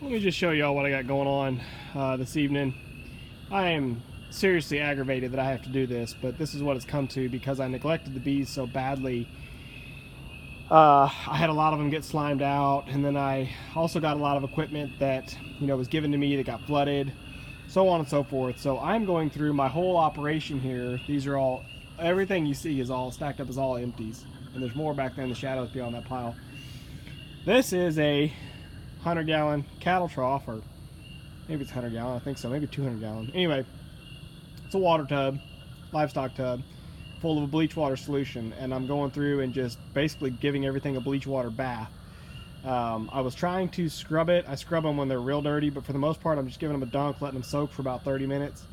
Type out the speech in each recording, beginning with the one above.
Let me just show y'all what I got going on this evening. I am seriously aggravated that I have to do this, but this is what it's come to because I neglected the bees so badly. I had a lot of them get slimed out, and then I also got a lot of equipment that was given to me that got flooded, so on and so forth. So I'm going through my whole operation here. These are all, everything you see is all stacked up as all empties, and there's more back there in the shadows beyond that pile. This is a 100-gallon cattle trough, or maybe it's 100-gallon, I think so, maybe 200-gallon. Anyway, it's a water tub, livestock tub, full of a bleach water solution, and I'm going through and just basically giving everything a bleach water bath. I was trying to scrub it. I scrub them when they're real dirty, but for the most part I'm just giving them a dunk, letting them soak for about 30 minutes,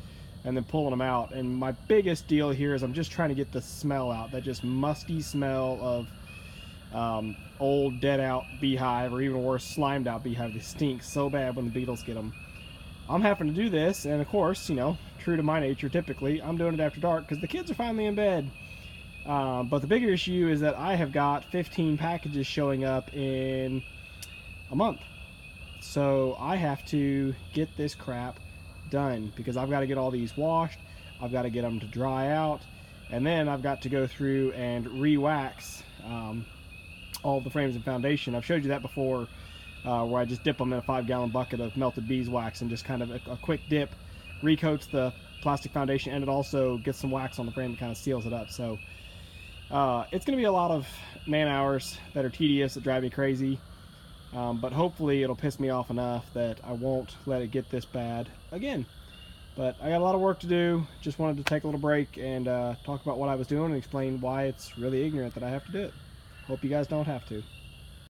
and then pulling them out. And my biggest deal here is I'm just trying to get the smell out, that just musty smell of old dead out beehive, or even worse, slimed out beehive. They stink so bad when the beetles get them. I'm having to do this, and of course, true to my nature, typically I'm doing it after dark because the kids are finally in bed. But the bigger issue is that I have got 15 packages showing up in a month, so I have to get this crap done because I've got to get all these washed, I've got to get them to dry out, and then I've got to go through and re-wax all of the frames and foundation. I've showed you that before, where I just dip them in a 5-gallon bucket of melted beeswax and just kind of a quick dip recoats the plastic foundation, and it also gets some wax on the frame and kind of seals it up. So it's going to be a lot of man hours that are tedious, that drive me crazy, but hopefully it'll piss me off enough that I won't let it get this bad again. But I got a lot of work to do. Just wanted to take a little break and talk about what I was doing and explain why it's really ignorant that I have to do it. Hope you guys don't have to.